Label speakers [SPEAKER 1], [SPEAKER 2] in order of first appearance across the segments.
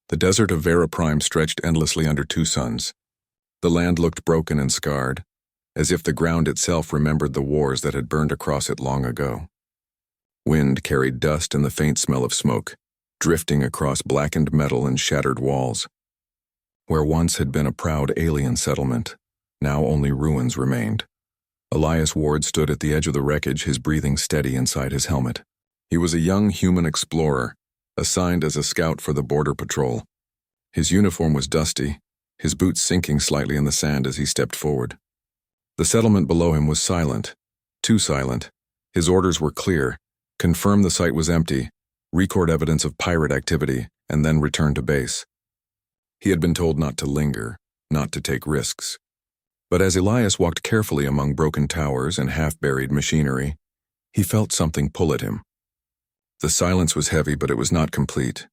[SPEAKER 1] The desert of VeraPrime stretched endlessly under two suns. The land looked broken and scarred, as if the ground itself remembered the wars that had burned across it long ago. Wind carried dust and the faint smell of smoke, drifting across blackened metal and shattered walls. Where once had been a proud alien settlement, now only ruins remained. Elias Ward stood at the edge of the wreckage, his breathing steady inside his helmet. He was a young human explorer, assigned as a scout for the Border Patrol. His uniform was dusty, his boots sinking slightly in the sand as he stepped forward. The settlement below him was silent, too silent. His orders were clear: confirm the site was empty, record evidence of pirate activity, and then return to base. He had been told not to linger, not to take risks. But as Elias walked carefully among broken towers and half-buried machinery, he felt something pull at him. The silence was heavy, but it was not complete.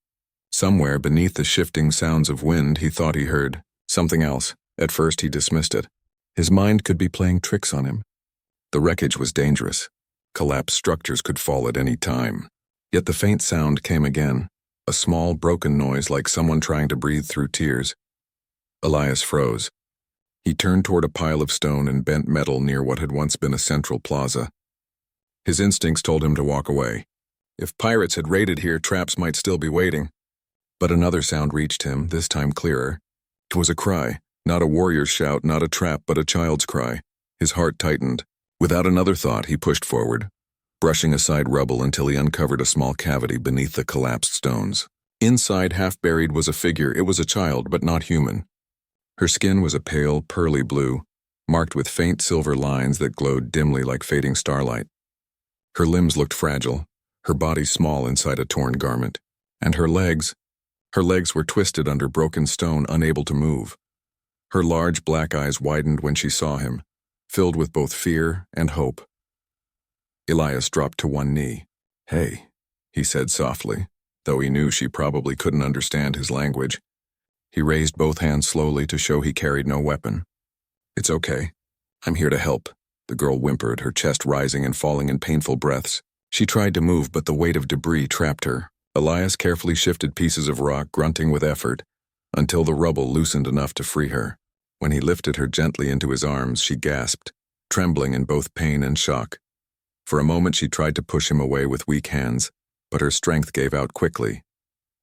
[SPEAKER 1] Somewhere beneath the shifting sounds of wind, he thought he heard something else. At first he dismissed it. His mind could be playing tricks on him. The wreckage was dangerous. Collapsed structures could fall at any time. Yet the faint sound came again, a small, broken noise like someone trying to breathe through tears. Elias froze. He turned toward a pile of stone and bent metal near what had once been a central plaza. His instincts told him to walk away. If pirates had raided here, traps might still be waiting. But another sound reached him, this time clearer. It was a cry, not a warrior's shout, not a trap, but a child's cry. His heart tightened. Without another thought, he pushed forward, brushing aside rubble until he uncovered a small cavity beneath the collapsed stones. Inside, half-buried, was a figure. It was a child, but not human. Her skin was a pale, pearly blue, marked with faint silver lines that glowed dimly like fading starlight. Her limbs looked fragile, her body small inside a torn garment, and her legs were twisted under broken stone, unable to move. Her large black eyes widened when she saw him, filled with both fear and hope. Elias dropped to one knee. "Hey," he said softly, though he knew she probably couldn't understand his language. He raised both hands slowly to show he carried no weapon. "It's okay. I'm here to help," the girl whimpered, her chest rising and falling in painful breaths. She tried to move, but the weight of debris trapped her. Elias carefully shifted pieces of rock, grunting with effort, until the rubble loosened enough to free her. When he lifted her gently into his arms, she gasped, trembling in both pain and shock. For a moment she tried to push him away with weak hands, but her strength gave out quickly.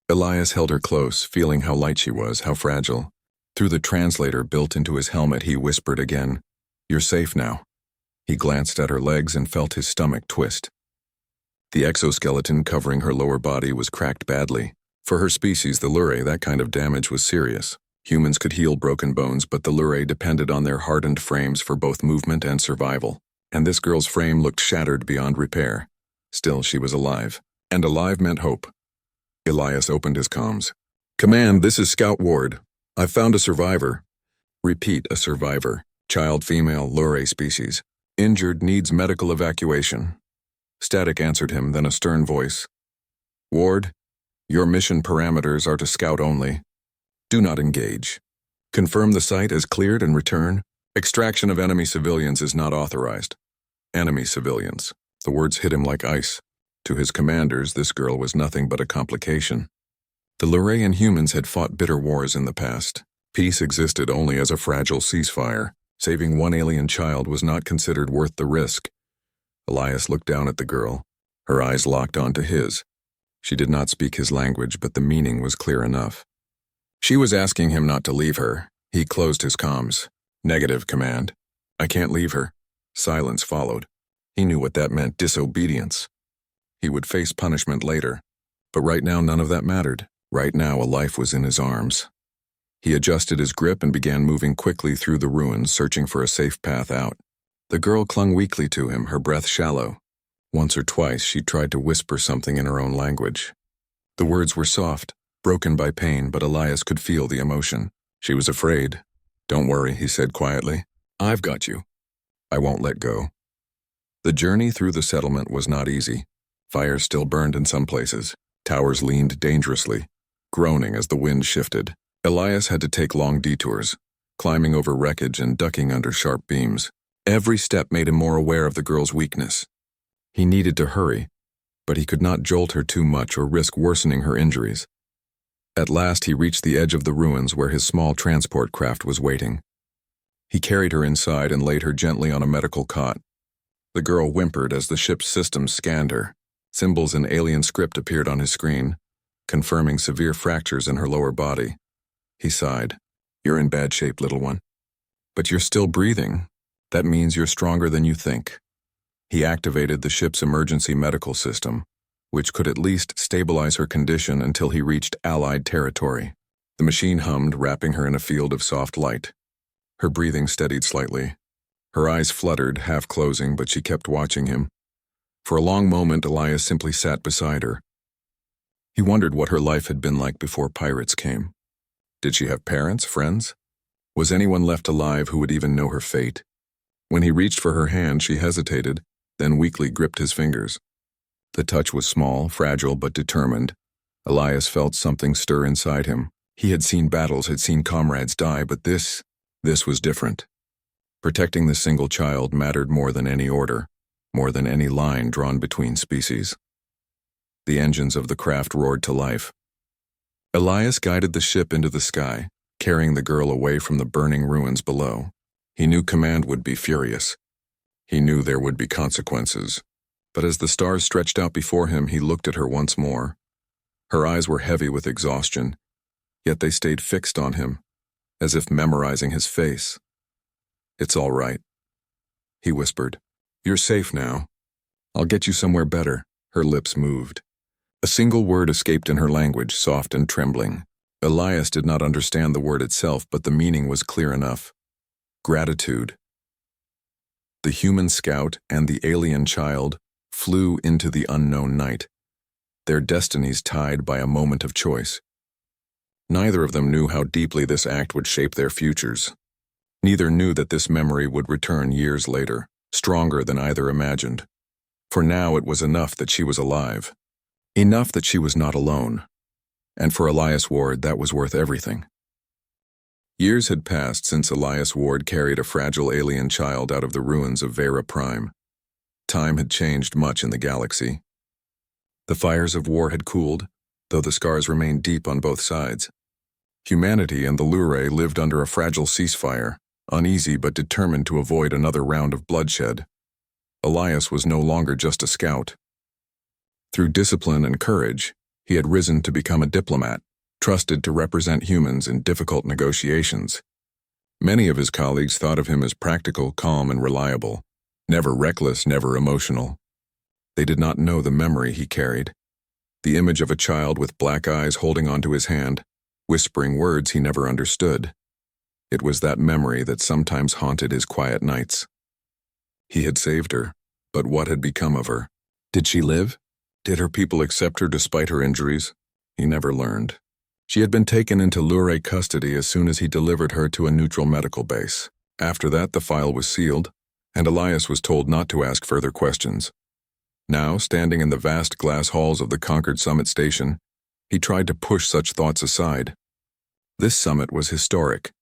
[SPEAKER 1] Elias held her close, feeling how light she was, how fragile. Through the translator built into his helmet, he whispered again, "You're safe now." He glanced at her legs and felt his stomach twist. The exoskeleton covering her lower body was cracked badly. For her species, the Lure, that kind of damage was serious. Humans could heal broken bones, but the Lure depended on their hardened frames for both movement and survival. And this girl's frame looked shattered beyond repair. Still, she was alive. And alive meant hope. Elias opened his comms. "Command, this is Scout Ward. I've found a survivor." Repeat, a survivor. Child, female, Lure species. "Injured, needs medical evacuation." Static answered him, then a stern voice. "Ward, your mission parameters are to scout only. Do not engage. Confirm the site as cleared and return. Extraction of enemy civilians is not authorized." Enemy civilians. The words hit him like ice. To his commanders, this girl was nothing but a complication. The Lurian humans had fought bitter wars in the past. Peace existed only as a fragile ceasefire. Saving one alien child was not considered worth the risk. Elias looked down at the girl. Her eyes locked onto his. She did not speak his language, but the meaning was clear enough. She was asking him not to leave her. He closed his comms. "Negative, Command. I can't leave her." Silence followed. He knew what that meant: disobedience. He would face punishment later. But right now, none of that mattered. Right now, a life was in his arms. He adjusted his grip and began moving quickly through the ruins, searching for a safe path out. The girl clung weakly to him, her breath shallow. Once or twice, she tried to whisper something in her own language. The words were soft, broken by pain, but Elias could feel the emotion. She was afraid. "Don't worry," he said quietly. "I've got you. I won't let go." The journey through the settlement was not easy. Fires still burned in some places. Towers leaned dangerously, groaning as the wind shifted. Elias had to take long detours, climbing over wreckage and ducking under sharp beams. Every step made him more aware of the girl's weakness. He needed to hurry, but he could not jolt her too much or risk worsening her injuries. At last he reached the edge of the ruins where his small transport craft was waiting. He carried her inside and laid her gently on a medical cot. The girl whimpered as the ship's systems scanned her. Symbols in alien script appeared on his screen, confirming severe fractures in her lower body. He sighed. "You're in bad shape, little one. But you're still breathing. That means you're stronger than you think." He activated the ship's emergency medical system, which could at least stabilize her condition until he reached Allied territory. The machine hummed, wrapping her in a field of soft light. Her breathing steadied slightly. Her eyes fluttered, half closing, but she kept watching him. For a long moment, Elias simply sat beside her. He wondered what her life had been like before pirates came. Did she have parents, friends? Was anyone left alive who would even know her fate? When he reached for her hand, she hesitated, then weakly gripped his fingers. The touch was small, fragile, but determined. Elias felt something stir inside him. He had seen battles, had seen comrades die, but this was different. Protecting this single child mattered more than any order, more than any line drawn between species. The engines of the craft roared to life. Elias guided the ship into the sky, carrying the girl away from the burning ruins below. He knew command would be furious. He knew there would be consequences. But as the stars stretched out before him, he looked at her once more. Her eyes were heavy with exhaustion, yet they stayed fixed on him, as if memorizing his face. "It's all right," he whispered. "You're safe now. I'll get you somewhere better." Her lips moved. A single word escaped in her language, soft and trembling. Elias did not understand the word itself, but the meaning was clear enough. Gratitude. The human scout and the alien child flew into the unknown night, their destinies tied by a moment of choice. Neither of them knew how deeply this act would shape their futures. Neither knew that this memory would return years later, stronger than either imagined. For now it was enough that she was alive. Enough that she was not alone. And for Elias Ward, that was worth everything. Years had passed since Elias Ward carried a fragile alien child out of the ruins of Vera Prime. Time had changed much in the galaxy. The fires of war had cooled, though the scars remained deep on both sides. Humanity and the Luray lived under a fragile ceasefire, uneasy but determined to avoid another round of bloodshed. Elias was no longer just a scout. Through discipline and courage, he had risen to become a diplomat, trusted to represent humans in difficult negotiations. Many of his colleagues thought of him as practical, calm, and reliable, never reckless, never emotional. They did not know the memory he carried, the image of a child with black eyes holding onto his hand, whispering words he never understood. It was that memory that sometimes haunted his quiet nights. He had saved her, but what had become of her? Did she live? Did her people accept her despite her injuries? He never learned. She had been taken into Luray custody as soon as he delivered her to a neutral medical base. After that, the file was sealed, and Elias was told not to ask further questions. Now, standing in the vast glass halls of the conquered summit station, he tried to push such thoughts aside. This summit was historic,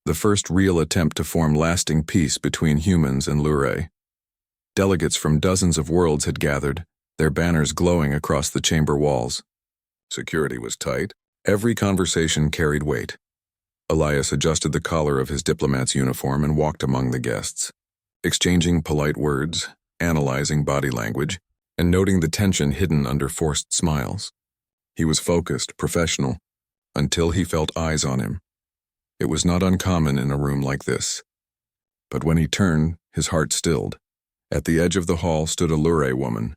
[SPEAKER 1] the first real attempt to form lasting peace between humans and Luray. Delegates from dozens of worlds had gathered, their banners glowing across the chamber walls. Security was tight. Every conversation carried weight. Elias adjusted the collar of his diplomat's uniform and walked among the guests, exchanging polite words, analyzing body language, and noting the tension hidden under forced smiles. He was focused, professional, until he felt eyes on him. It was not uncommon in a room like this. But when he turned, his heart stilled. At the edge of the hall stood a Luray woman.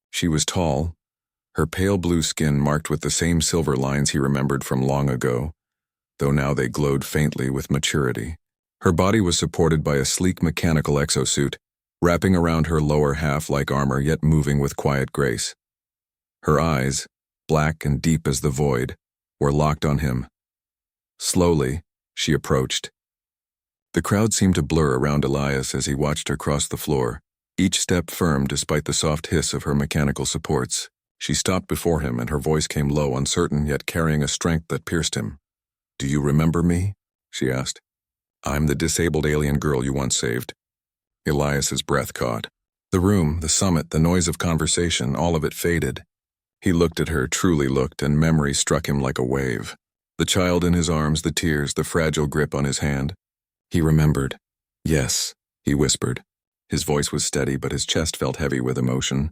[SPEAKER 1] She was tall, her pale blue skin marked with the same silver lines he remembered from long ago, though now they glowed faintly with maturity. Her body was supported by a sleek mechanical exosuit, wrapping around her lower half like armor yet moving with quiet grace. Her eyes, black and deep as the void, were locked on him. Slowly, she approached. The crowd seemed to blur around Elias as he watched her cross the floor, each step firm despite the soft hiss of her mechanical supports. She stopped before him and her voice came low, uncertain, yet carrying a strength that pierced him. "Do you remember me?" she asked. "I'm the disabled alien girl you once saved." Elias's breath caught. The room, the summit, the noise of conversation, all of it faded. He looked at her, truly looked, and memory struck him like a wave. The child in his arms, the tears, the fragile grip on his hand. He remembered. Yes, he whispered. His voice was steady, but his chest felt heavy with emotion.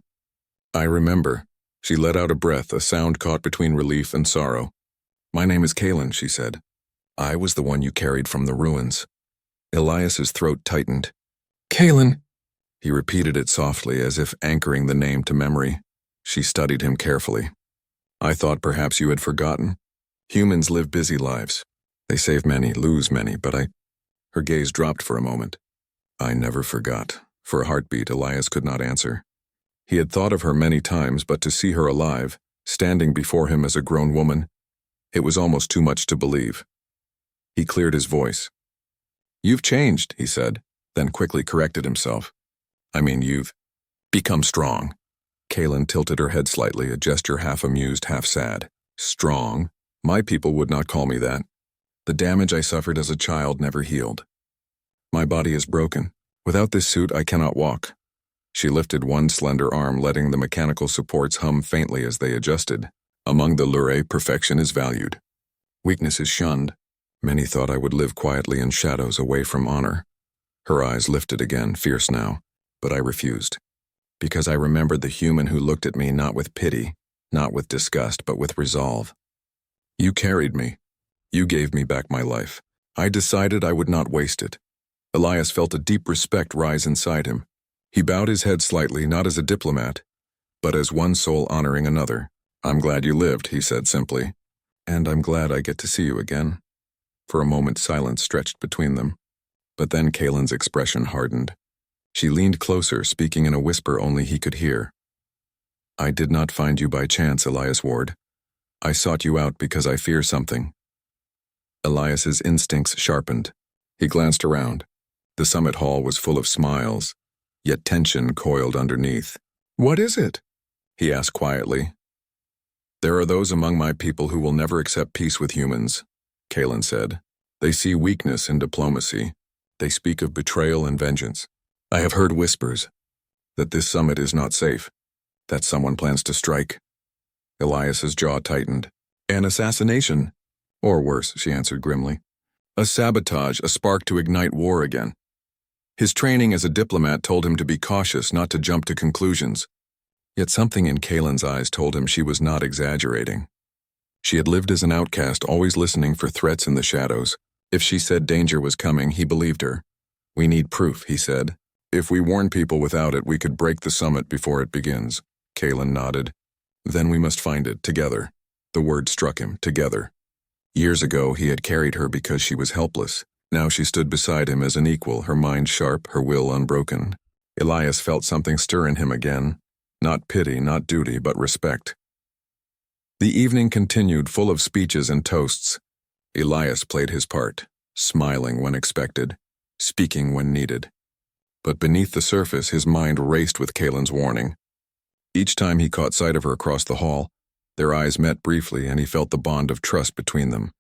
[SPEAKER 1] I remember. She let out a breath, a sound caught between relief and sorrow. My name is Kaylin, she said. I was the one you carried from the ruins. Elias's throat tightened. Kaylin! He repeated it softly, as if anchoring the name to memory. She studied him carefully. I thought perhaps you had forgotten. Humans live busy lives. They save many, lose many, but Her gaze dropped for a moment. I never forgot. For a heartbeat, Elias could not answer. He had thought of her many times, but to see her alive, standing before him as a grown woman, it was almost too much to believe. He cleared his voice. You've changed, he said, then quickly corrected himself. I mean, you've become strong. Kaylin tilted her head slightly, a gesture half amused, half sad. Strong? My people would not call me that. The damage I suffered as a child never healed. My body is broken. Without this suit, I cannot walk. She lifted one slender arm, letting the mechanical supports hum faintly as they adjusted. Among the Lure, perfection is valued. Weakness is shunned. Many thought I would live quietly in shadows away from honor. Her eyes lifted again, fierce now, but I refused. Because I remembered the human who looked at me not with pity, not with disgust, but with resolve. You carried me. You gave me back my life. I decided I would not waste it. Elias felt a deep respect rise inside him. He bowed his head slightly, not as a diplomat, but as one soul honoring another. I'm glad you lived, he said simply. And I'm glad I get to see you again. For a moment, silence stretched between them. But then Kaylin's expression hardened. She leaned closer, speaking in a whisper only he could hear. I did not find you by chance, Elias Ward. I sought you out because I fear something. Elias's instincts sharpened. He glanced around. The summit hall was full of smiles, yet tension coiled underneath. What is it? He asked quietly. There are those among my people who will never accept peace with humans, Kaylin said. They see weakness in diplomacy. They speak of betrayal and vengeance. I have heard whispers that this summit is not safe, that someone plans to strike. Elias's jaw tightened. An assassination? Or worse, she answered grimly. A sabotage, a spark to ignite war again. His training as a diplomat told him to be cautious, not to jump to conclusions. Yet something in Kaylin's eyes told him she was not exaggerating. She had lived as an outcast, always listening for threats in the shadows. If she said danger was coming, he believed her. We need proof, he said. If we warn people without it, we could break the summit before it begins. Kaylin nodded. Then we must find it, together. The word struck him, together. Years ago, he had carried her because she was helpless. Now she stood beside him as an equal, her mind sharp, her will unbroken. Elias felt something stir in him again. Not pity, not duty, but respect. The evening continued, full of speeches and toasts. Elias played his part, smiling when expected, speaking when needed. But beneath the surface, his mind raced with Kaylin's warning. Each time he caught sight of her across the hall, their eyes met briefly and he felt the bond of trust between them.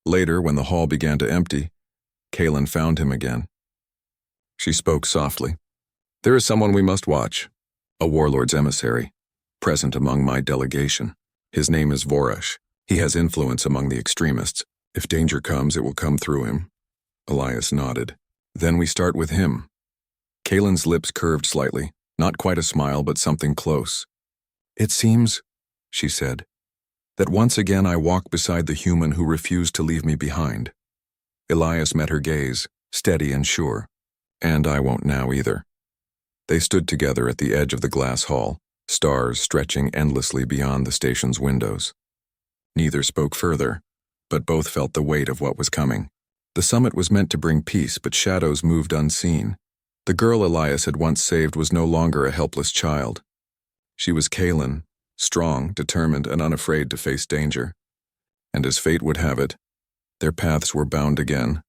[SPEAKER 1] Later, when the hall began to empty, Kaylin found him again. She spoke softly. There is someone we must watch. A warlord's emissary, present among my delegation. His name is Vorash. He has influence among the extremists. If danger comes, it will come through him. Elias nodded. Then we start with him. Kaylin's lips curved slightly, not quite a smile, but something close. It seems, she said, that once again I walk beside the human who refused to leave me behind. Elias met her gaze, steady and sure. And I won't now either. They stood together at the edge of the glass hall, stars stretching endlessly beyond the station's windows. Neither spoke further, but both felt the weight of what was coming. The summit was meant to bring peace, but shadows moved unseen. The girl Elias had once saved was no longer a helpless child. She was Kaylin, strong, determined, and unafraid to face danger. And as fate would have it, their paths were bound again.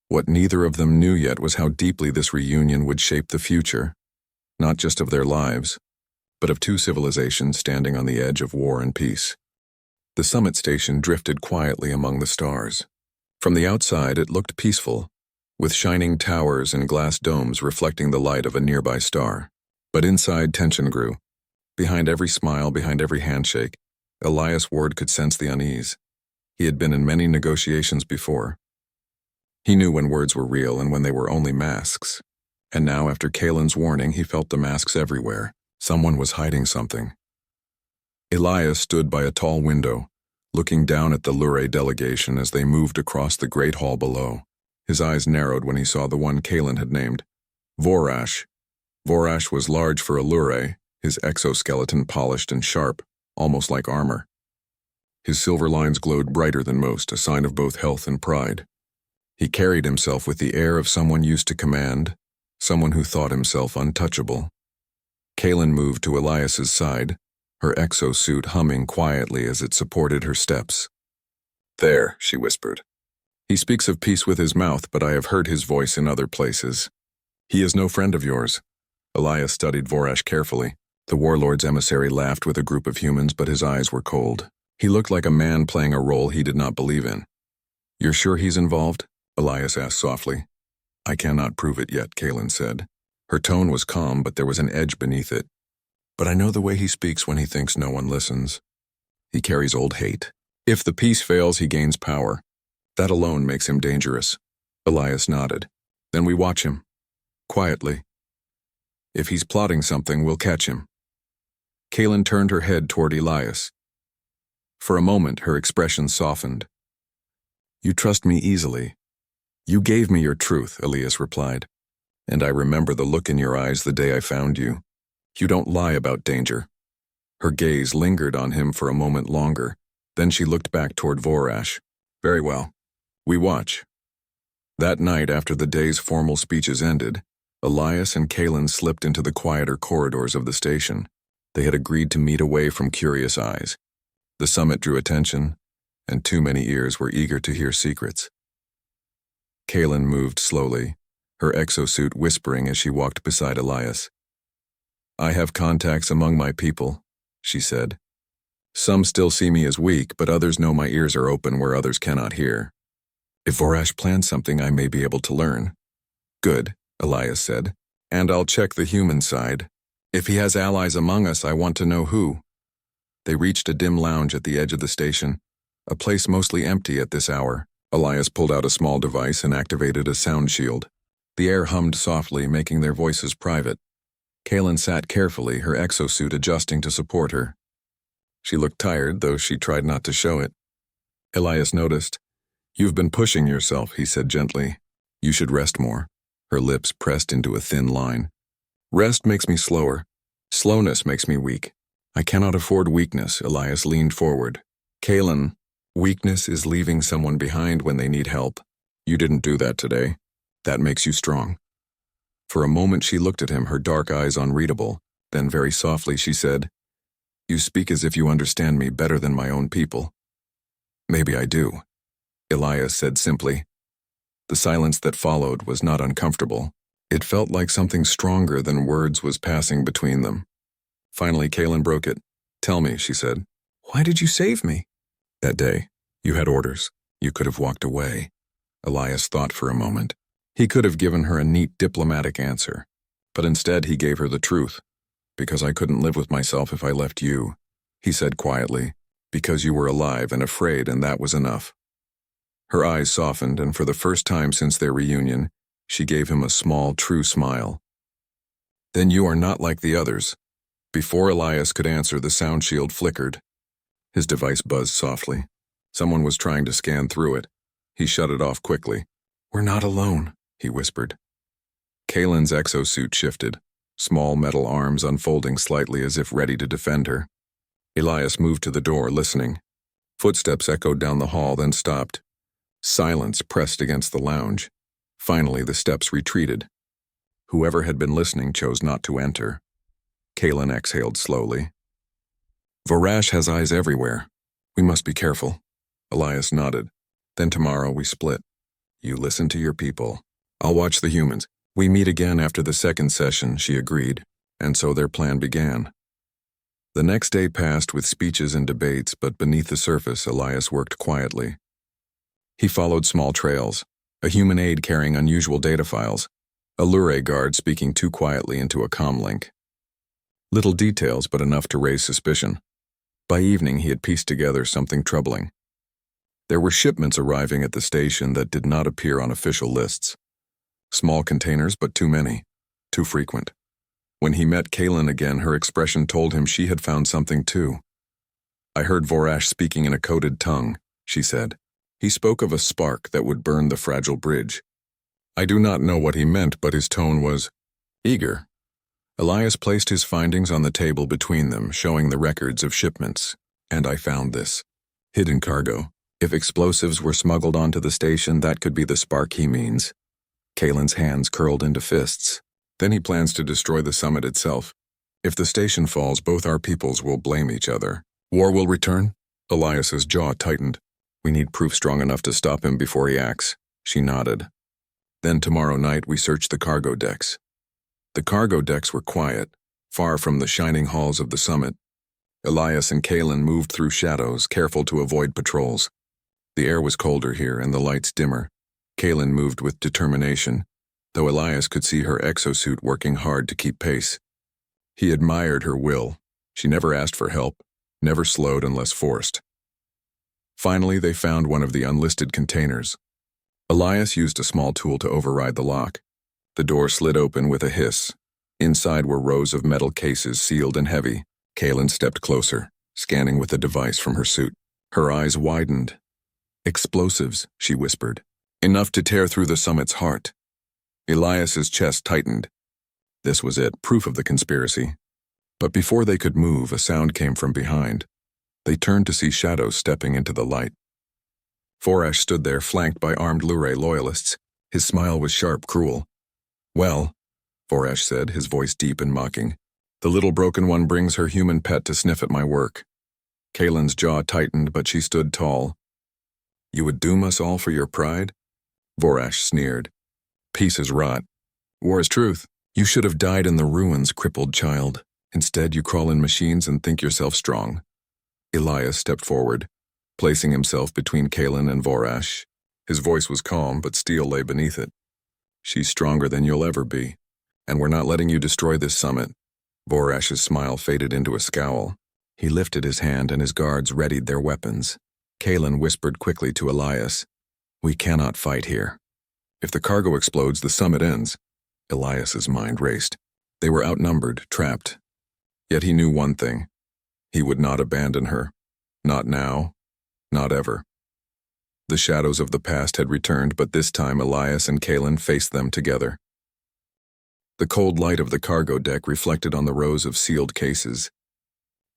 [SPEAKER 1] What neither of them knew yet was how deeply this reunion would shape the future, not just of their lives, but of two civilizations standing on the edge of war and peace. The summit station drifted quietly among the stars. From the outside, it looked peaceful, with shining towers and glass domes reflecting the light of a nearby star. But inside, tension grew. Behind every smile, behind every handshake, Elias Ward could sense the unease. He had been in many negotiations before. He knew when words were real and when they were only masks. And now, after Kalen's warning, he felt the masks everywhere. Someone was hiding something. Elias stood by a tall window, looking down at the Luray delegation as they moved across the great hall below. His eyes narrowed when he saw the one Kalen had named, Vorash. Vorash was large for a Luray, his exoskeleton polished and sharp, almost like armor. His silver lines glowed brighter than most, a sign of both health and pride. He carried himself with the air of someone used to command, someone who thought himself untouchable. Kalen moved to Elias's side, her exosuit humming quietly as it supported her steps. "There," she whispered. "He speaks of peace with his mouth, but I have heard his voice in other places. He is no friend of yours." Elias studied Vorash carefully. The warlord's emissary laughed with a group of humans, but his eyes were cold. He looked like a man playing a role he did not believe in. "You're sure he's involved?" Elias asked softly. "I cannot prove it yet," Kalen said. Her tone was calm, but there was an edge beneath it. "But I know the way he speaks when he thinks no one listens. He carries old hate. If the peace fails, he gains power. That alone makes him dangerous." Elias nodded. "Then we watch him. Quietly. If he's plotting something, we'll catch him." Kalen turned her head toward Elias. For a moment, her expression softened. "You trust me easily." "You gave me your truth," Elias replied. "And I remember the look in your eyes the day I found you. You don't lie about danger." Her gaze lingered on him for a moment longer, then she looked back toward Vorash. "Very well. We watch." That night, after the day's formal speeches ended, Elias and Kalen slipped into the quieter corridors of the station. They had agreed to meet away from curious eyes. The summit drew attention, and too many ears were eager to hear secrets. Kalen moved slowly, her exosuit whispering as she walked beside Elias. "I have contacts among my people," she said. "Some still see me as weak, but others know my ears are open where others cannot hear. If Vorash plans something, I may be able to learn." "Good," Elias said. "And I'll check the human side. If he has allies among us, I want to know who." They reached a dim lounge at the edge of the station, a place mostly empty at this hour. Elias pulled out a small device and activated a sound shield. The air hummed softly, making their voices private. Kalen sat carefully, her exosuit adjusting to support her. She looked tired, though she tried not to show it. Elias noticed. "You've been pushing yourself," he said gently. "You should rest more." Her lips pressed into a thin line. "Rest makes me slower. Slowness makes me weak. I cannot afford weakness." Elias leaned forward. "Kalen, weakness is leaving someone behind when they need help. You didn't do that today. That makes you strong." For a moment she looked at him, her dark eyes unreadable. Then very softly she said, "You speak as if you understand me better than my own people." "Maybe I do," Elias said simply. The silence that followed was not uncomfortable. It felt like something stronger than words was passing between them. Finally, Kalen broke it. "Tell me," she said. "Why did you save me?" "That day, you had orders. You could have walked away." Elias thought for a moment. He could have given her a neat diplomatic answer, but instead he gave her the truth. "Because I couldn't live with myself if I left you," he said quietly. "Because you were alive and afraid, and that was enough." Her eyes softened, and for the first time since their reunion, she gave him a small, true smile. "Then you are not like the others." Before Elias could answer, the sound shield flickered. His device buzzed softly. Someone was trying to scan through it. He shut it off quickly. "We're not alone," he whispered. Kalen's exosuit shifted, small metal arms unfolding slightly as if ready to defend her. Elias moved to the door, listening. Footsteps echoed down the hall, then stopped. Silence pressed against the lounge. Finally, the steps retreated. Whoever had been listening chose not to enter. Kalen exhaled slowly. "Vorash has eyes everywhere. We must be careful." Elias nodded. "Then tomorrow we split. You listen to your people. I'll watch the humans. We meet again after the second session," she agreed, and so their plan began. The next day passed with speeches and debates, but beneath the surface, Elias worked quietly. He followed small trails, a human aide carrying unusual data files, a Luray guard speaking too quietly into a comlink. Little details, but enough to raise suspicion. By evening, he had pieced together something troubling. There were shipments arriving at the station that did not appear on official lists. Small containers, but too many, too frequent. When he met Kaylin again, her expression told him she had found something too. "I heard Vorash speaking in a coded tongue," she said. "He spoke of a spark that would burn the fragile bridge. I do not know what he meant, but his tone was eager." Elias placed his findings on the table between them, showing the records of shipments. "And I found this. Hidden cargo. If explosives were smuggled onto the station, that could be the spark he means." Kaylin's hands curled into fists. "Then he plans to destroy the summit itself. If the station falls, both our peoples will blame each other. War will return?" Elias's jaw tightened. "We need proof strong enough to stop him before he acts." She nodded. "Then tomorrow night we search the cargo decks." The cargo decks were quiet, far from the shining halls of the summit. Elias and Kaylin moved through shadows, careful to avoid patrols. The air was colder here and the lights dimmer. Kaylin moved with determination, though Elias could see her exosuit working hard to keep pace. He admired her will. She never asked for help, never slowed unless forced. Finally, they found one of the unlisted containers. Elias used a small tool to override the lock. The door slid open with a hiss. Inside were rows of metal cases sealed and heavy. Kaylin stepped closer, scanning with the device from her suit. Her eyes widened. "Explosives," she whispered. "Enough to tear through the summit's heart." Elias's chest tightened. This was it, proof of the conspiracy. But before they could move, a sound came from behind. They turned to see shadows stepping into the light. Vorash stood there, flanked by armed Luray loyalists. His smile was sharp, cruel. "Well," Vorash said, his voice deep and mocking, "the little broken one brings her human pet to sniff at my work." Kaylin's jaw tightened, but she stood tall. "You would doom us all for your pride?" Vorash sneered. "Peace is rot. War is truth. You should have died in the ruins, crippled child. Instead, you crawl in machines and think yourself strong." Elias stepped forward, placing himself between Kaylin and Vorash. His voice was calm, but steel lay beneath it. "She's stronger than you'll ever be, and we're not letting you destroy this summit." Vorash's smile faded into a scowl. He lifted his hand and his guards readied their weapons. Kaylin whispered quickly to Elias, "We cannot fight here. If the cargo explodes, the summit ends." Elias's mind raced. They were outnumbered, trapped. Yet he knew one thing. He would not abandon her. Not now. Not ever. The shadows of the past had returned, but this time Elias and Kaylin faced them together. The cold light of the cargo deck reflected on the rows of sealed cases.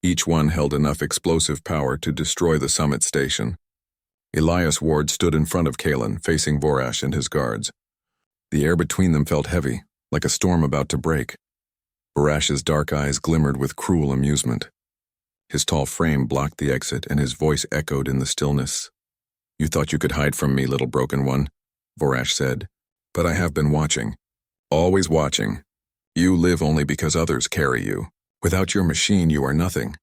[SPEAKER 1] Each one held enough explosive power to destroy the summit station. Elias Ward stood in front of Kaylin, facing Vorash and his guards. The air between them felt heavy, like a storm about to break. Vorash's dark eyes glimmered with cruel amusement. His tall frame blocked the exit, and his voice echoed in the stillness. "You thought you could hide from me, little broken one," Vorash said. "But I have been watching. Always watching. You live only because others carry you. Without your machine, you are nothing."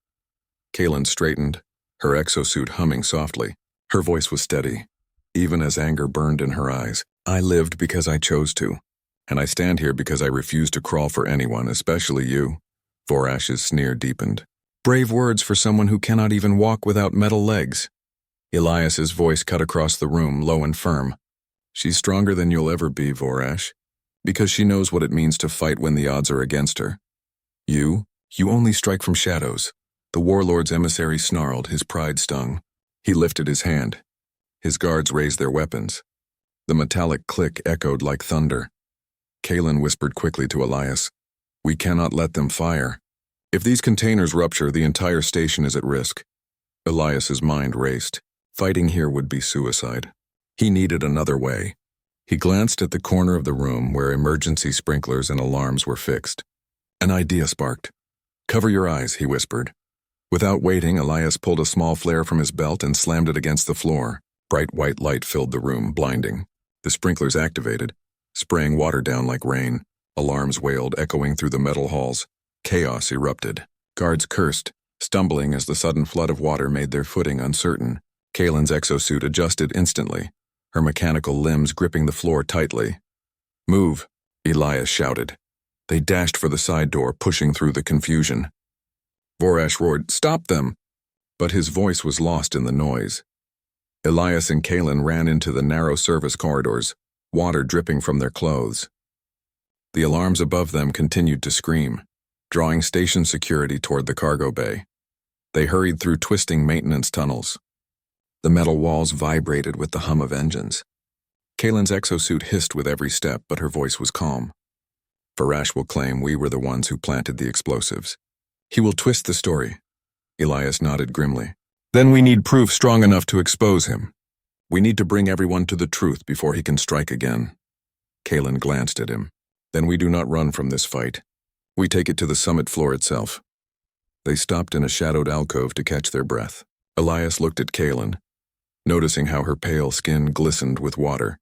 [SPEAKER 1] Kaylin straightened, her exosuit humming softly. Her voice was steady, even as anger burned in her eyes. "I lived because I chose to, and I stand here because I refuse to crawl for anyone, especially you." Vorash's sneer deepened. "Brave words for someone who cannot even walk without metal legs." Elias's voice cut across the room, low and firm. "She's stronger than you'll ever be, Vorash, because she knows what it means to fight when the odds are against her. You only strike from shadows." The warlord's emissary snarled, his pride stung. He lifted his hand. His guards raised their weapons. The metallic click echoed like thunder. Kaylin whispered quickly to Elias, "We cannot let them fire. If these containers rupture, the entire station is at risk." Elias's mind raced. Fighting here would be suicide. He needed another way. He glanced at the corner of the room where emergency sprinklers and alarms were fixed. An idea sparked. "Cover your eyes," he whispered. Without waiting, Elias pulled a small flare from his belt and slammed it against the floor. Bright white light filled the room, blinding. The sprinklers activated, spraying water down like rain. Alarms wailed, echoing through the metal halls. Chaos erupted. Guards cursed, stumbling as the sudden flood of water made their footing uncertain. Kaylin's exosuit adjusted instantly, her mechanical limbs gripping the floor tightly. "Move," Elias shouted. They dashed for the side door, pushing through the confusion. Vorash roared, "Stop them!" But his voice was lost in the noise. Elias and Kalen ran into the narrow service corridors, water dripping from their clothes. The alarms above them continued to scream, drawing station security toward the cargo bay. They hurried through twisting maintenance tunnels. The metal walls vibrated with the hum of engines. Kalen's exosuit hissed with every step, but her voice was calm. Vorash will claim we were the ones who planted the explosives. He will twist the story. Elias nodded grimly. Then we need proof strong enough to expose him. We need to bring everyone to the truth before he can strike again. Kalen glanced at him. Then we do not run from this fight. We take it to the summit floor itself. They stopped in a shadowed alcove to catch their breath. Elias looked at Kalen, noticing how her pale skin glistened with water,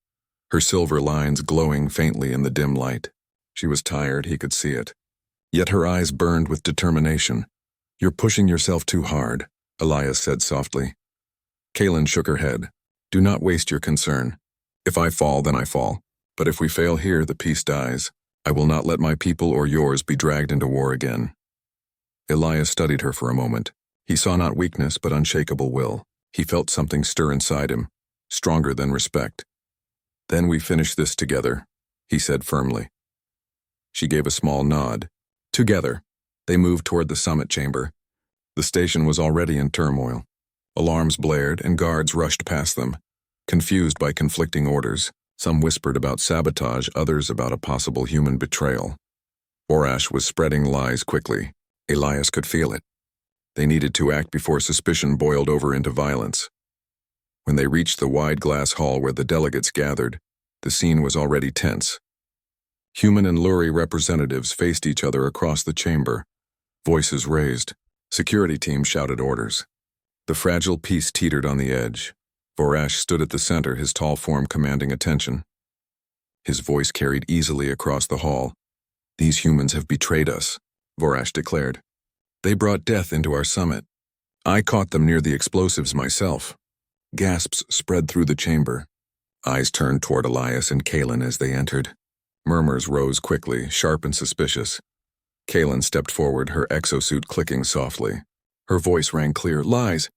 [SPEAKER 1] her silver lines glowing faintly in the dim light. She was tired, he could see it. Yet her eyes burned with determination. "You're pushing yourself too hard," Elias said softly. Kalen shook her head. "Do not waste your concern. If I fall, then I fall. But if we fail here, the peace dies. I will not let my people or yours be dragged into war again." Elias studied her for a moment. He saw not weakness, but unshakable will. He felt something stir inside him, stronger than respect. "Then we finish this together," he said firmly. She gave a small nod. Together, they moved toward the summit chamber. The station was already in turmoil. Alarms blared and guards rushed past them, confused by conflicting orders. Some whispered about sabotage, others about a possible human betrayal. Vorash was spreading lies quickly. Elias could feel it. They needed to act before suspicion boiled over into violence. When they reached the wide glass hall where the delegates gathered, the scene was already tense. Human and Luri representatives faced each other across the chamber, voices raised. Security teams shouted orders. The fragile peace teetered on the edge. Vorash stood at the center, his tall form commanding attention. His voice carried easily across the hall. "These humans have betrayed us," Vorash declared. "They brought death into our summit. I caught them near the explosives myself." Gasps spread through the chamber. Eyes turned toward Elias and Kalen as they entered. Murmurs rose quickly, sharp and suspicious. Kalen stepped forward, her exosuit clicking softly. Her voice rang clear. "Lies.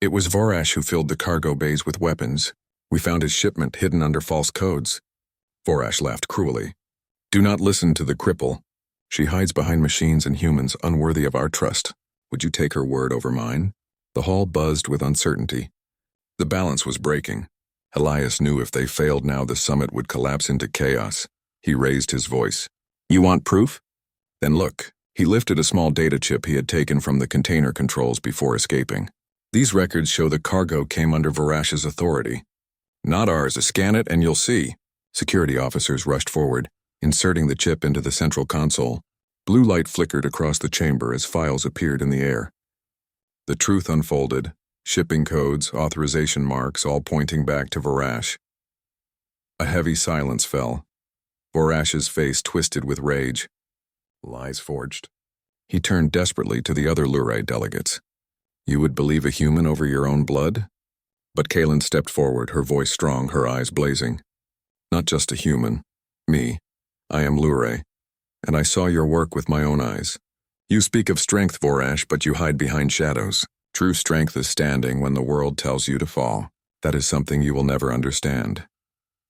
[SPEAKER 1] It was Vorash who filled the cargo bays with weapons. We found his shipment hidden under false codes." Vorash laughed cruelly. "Do not listen to the cripple. She hides behind machines and humans unworthy of our trust. Would you take her word over mine?" The hall buzzed with uncertainty. The balance was breaking. Elias knew if they failed now, the summit would collapse into chaos. He raised his voice. "You want proof? Then look." He lifted a small data chip he had taken from the container controls before escaping. "These records show the cargo came under Vorash's authority. Not ours. Scan it and you'll see." Security officers rushed forward, inserting the chip into the central console. Blue light flickered across the chamber as files appeared in the air. The truth unfolded, shipping codes, authorization marks, all pointing back to Vorash. A heavy silence fell. Vorash's face twisted with rage. Lies forged. He turned desperately to the other Lurai delegates. "You would believe a human over your own blood?" But Kalen stepped forward, her voice strong, her eyes blazing. "Not just a human. Me. I am Lurai, and I saw your work with my own eyes. You speak of strength, Vorash, but you hide behind shadows. True strength is standing when the world tells you to fall. That is something you will never understand."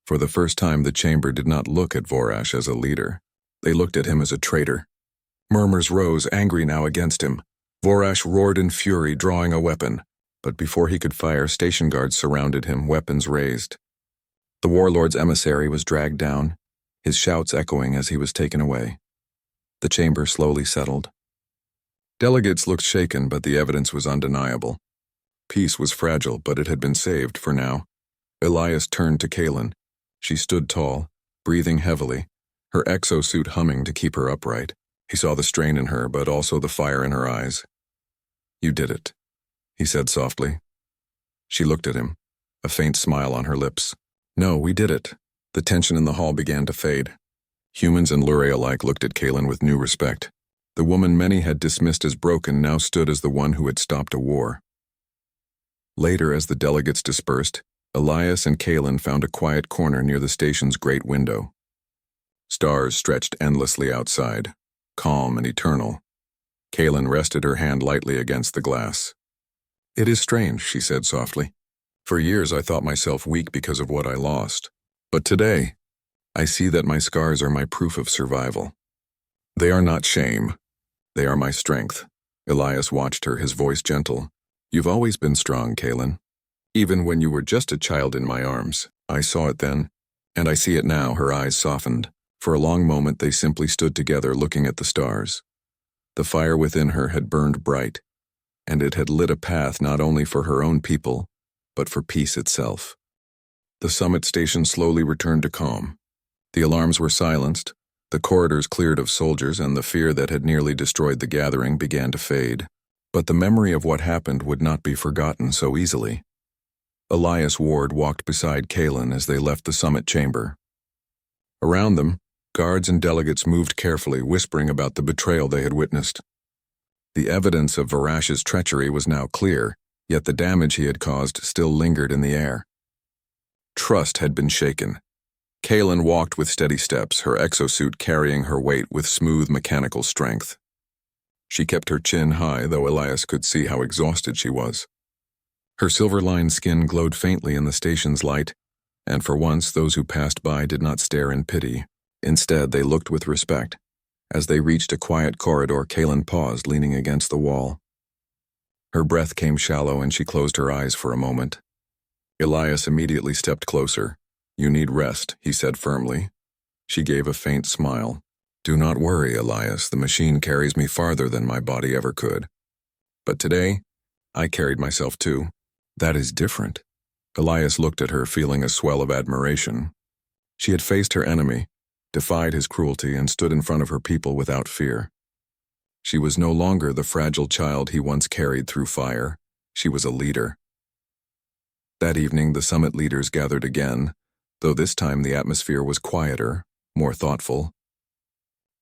[SPEAKER 1] For the first time, the chamber did not look at Vorash as a leader. They looked at him as a traitor. Murmurs rose, angry now against him. Vorash roared in fury, drawing a weapon. But before he could fire, station guards surrounded him, weapons raised. The warlord's emissary was dragged down, his shouts echoing as he was taken away. The chamber slowly settled. Delegates looked shaken, but the evidence was undeniable. Peace was fragile, but it had been saved for now. Elias turned to Kalen. She stood tall, breathing heavily, her exosuit humming to keep her upright. He saw the strain in her, but also the fire in her eyes. "You did it," he said softly. She looked at him, a faint smile on her lips. "No, we did it." The tension in the hall began to fade. Humans and Lurai alike looked at Kalen with new respect. The woman many had dismissed as broken now stood as the one who had stopped a war. Later, as the delegates dispersed, Elias and Kalen found a quiet corner near the station's great window. Stars stretched endlessly outside, calm and eternal. Kaylin rested her hand lightly against the glass. "It is strange," she said softly. "For years I thought myself weak because of what I lost. But today, I see that my scars are my proof of survival. They are not shame. They are my strength." Elias watched her, his voice gentle. "You've always been strong, Kaylin. Even when you were just a child in my arms. I saw it then, and I see it now." Her eyes softened. For a long moment they simply stood together looking at the stars. The fire within her had burned bright, and it had lit a path not only for her own people, but for peace itself. The summit station slowly returned to calm. The alarms were silenced, the corridors cleared of soldiers, and the fear that had nearly destroyed the gathering began to fade. But the memory of what happened would not be forgotten so easily. Elias Ward walked beside Kaylin as they left the summit chamber. Around them, guards and delegates moved carefully, whispering about the betrayal they had witnessed. The evidence of Varash's treachery was now clear, yet the damage he had caused still lingered in the air. Trust had been shaken. Kaylin walked with steady steps, her exosuit carrying her weight with smooth mechanical strength. She kept her chin high, though Elias could see how exhausted she was. Her silver-lined skin glowed faintly in the station's light, and for once those who passed by did not stare in pity. Instead, they looked with respect. As they reached a quiet corridor, Kaylin paused, leaning against the wall. Her breath came shallow, and she closed her eyes for a moment. Elias immediately stepped closer. "You need rest," he said firmly. She gave a faint smile. "Do not worry, Elias. The machine carries me farther than my body ever could. But today, I carried myself too." "That is different." Elias looked at her, feeling a swell of admiration. She had faced her enemy, defied his cruelty, and stood in front of her people without fear. She was no longer the fragile child he once carried through fire. She was a leader. That evening, the summit leaders gathered again, though this time the atmosphere was quieter, more thoughtful.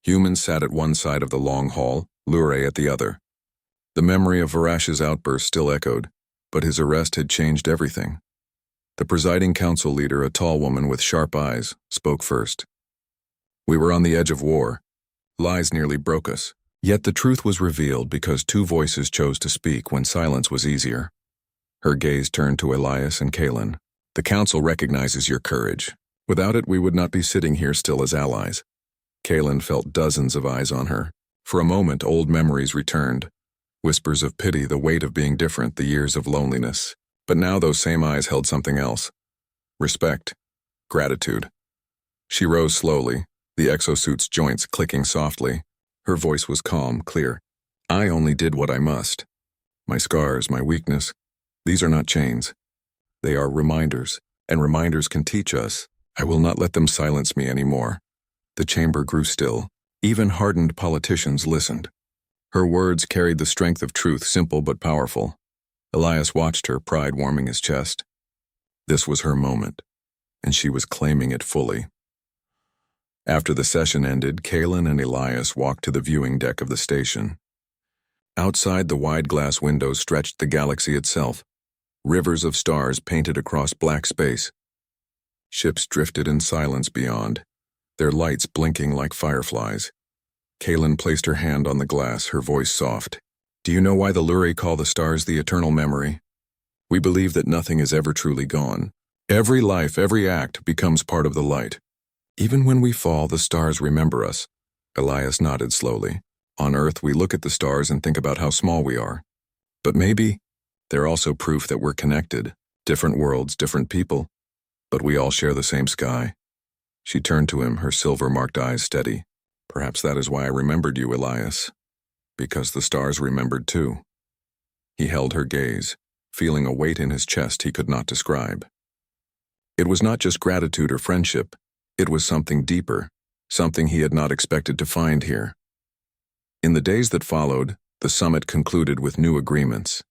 [SPEAKER 1] Humans sat at one side of the long hall, Luray at the other. The memory of Varash's outburst still echoed, but his arrest had changed everything. The presiding council leader, a tall woman with sharp eyes, spoke first. "We were on the edge of war. Lies nearly broke us. Yet the truth was revealed because two voices chose to speak when silence was easier." Her gaze turned to Elias and Kaylin. "The council recognizes your courage. Without it, we would not be sitting here still as allies." Kaylin felt dozens of eyes on her. For a moment, old memories returned. Whispers of pity, the weight of being different, the years of loneliness. But now those same eyes held something else. Respect. Gratitude. She rose slowly, the exosuit's joints clicking softly. Her voice was calm, clear. "I only did what I must. My scars, my weakness, these are not chains. They are reminders, and reminders can teach us. I will not let them silence me anymore." The chamber grew still. Even hardened politicians listened. Her words carried the strength of truth, simple but powerful. Elias watched her, pride warming his chest. This was her moment, and she was claiming it fully. After the session ended, Kaylin and Elias walked to the viewing deck of the station. Outside, the wide glass windows stretched the galaxy itself, rivers of stars painted across black space. Ships drifted in silence beyond, their lights blinking like fireflies. Kaylin placed her hand on the glass, her voice soft. "Do you know why the Luray call the stars the eternal memory? We believe that nothing is ever truly gone. Every life, every act becomes part of the light. Even when we fall, the stars remember us." Elias nodded slowly. "On Earth, we look at the stars and think about how small we are. But maybe they're also proof that we're connected. Different worlds, different people. But we all share the same sky." She turned to him, her silver-marked eyes steady. "Perhaps that is why I remembered you, Elias. Because the stars remembered too." He held her gaze, feeling a weight in his chest he could not describe. It was not just gratitude or friendship. It was something deeper, something he had not expected to find here. In the days that followed, the summit concluded with new agreements.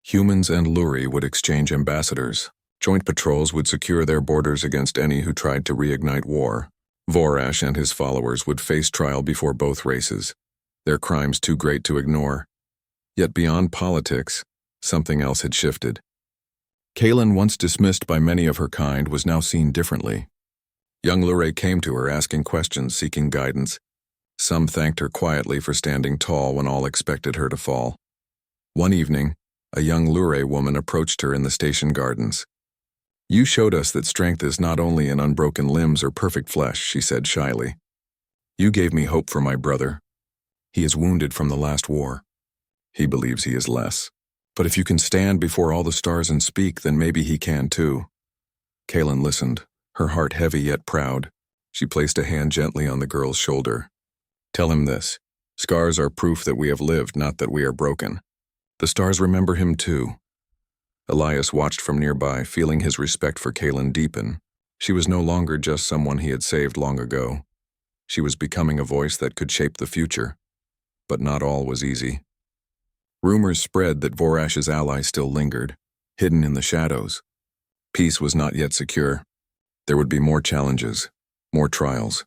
[SPEAKER 1] Humans and Luray would exchange ambassadors. Joint patrols would secure their borders against any who tried to reignite war. Vorash and his followers would face trial before both races, their crimes too great to ignore. Yet beyond politics, something else had shifted. Kaylin, once dismissed by many of her kind, was now seen differently. Young Luray came to her asking questions, seeking guidance. Some thanked her quietly for standing tall when all expected her to fall. One evening, a young Luray woman approached her in the station gardens. "You showed us that strength is not only in unbroken limbs or perfect flesh," she said shyly. "You gave me hope for my brother. He is wounded from the last war. He believes he is less. But if you can stand before all the stars and speak, then maybe he can too." Kaylin listened, her heart heavy yet proud. She placed a hand gently on the girl's shoulder. "Tell him this. Scars are proof that we have lived, not that we are broken. The stars remember him too." Elias watched from nearby, feeling his respect for Kaylin deepen. She was no longer just someone he had saved long ago. She was becoming a voice that could shape the future. But not all was easy. Rumors spread that Vorash's ally still lingered, hidden in the shadows. Peace was not yet secure. There would be more challenges, more trials.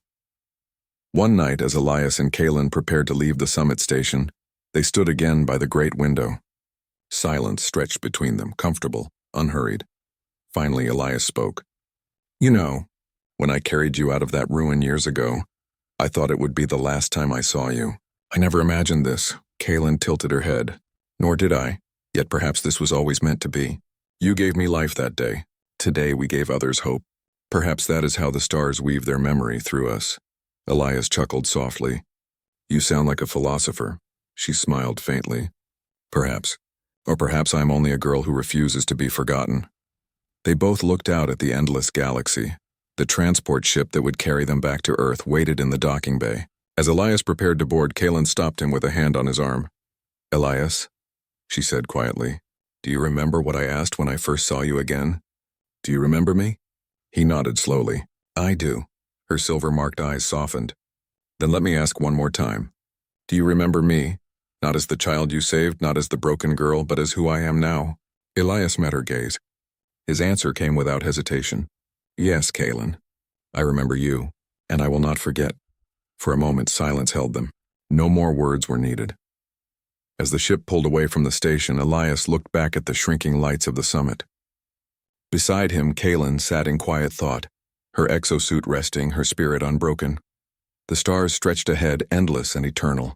[SPEAKER 1] One night, as Elias and Kaylin prepared to leave the summit station, they stood again by the great window. Silence stretched between them, comfortable, unhurried. Finally, Elias spoke. "You know, when I carried you out of that ruin years ago, I thought it would be the last time I saw you. I never imagined this." Kaylin tilted her head. "Nor did I, yet perhaps this was always meant to be. You gave me life that day. Today we gave others hope. Perhaps that is how the stars weave their memory through us." Elias chuckled softly. "You sound like a philosopher." She smiled faintly. "Perhaps. Or perhaps I'm only a girl who refuses to be forgotten." They both looked out at the endless galaxy. The transport ship that would carry them back to Earth waited in the docking bay. As Elias prepared to board, Kaylin stopped him with a hand on his arm. "Elias," she said quietly, "do you remember what I asked when I first saw you again? Do you remember me?" He nodded slowly. "I do." Her silver-marked eyes softened. "Then let me ask one more time. Do you remember me? Not as the child you saved, not as the broken girl, but as who I am now?" Elias met her gaze. His answer came without hesitation. "Yes, Kaylin. I remember you, and I will not forget." For a moment, silence held them. No more words were needed. As the ship pulled away from the station, Elias looked back at the shrinking lights of the summit. Beside him, Kaylin sat in quiet thought, her exosuit resting, her spirit unbroken. The stars stretched ahead, endless and eternal.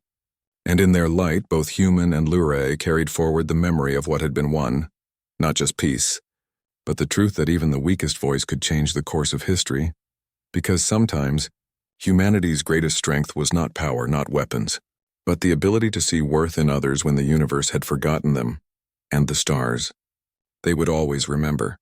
[SPEAKER 1] And in their light, both human and Luray carried forward the memory of what had been won. Not just peace, but the truth that even the weakest voice could change the course of history. Because sometimes, humanity's greatest strength was not power, not weapons, but the ability to see worth in others when the universe had forgotten them. And the stars. They would always remember.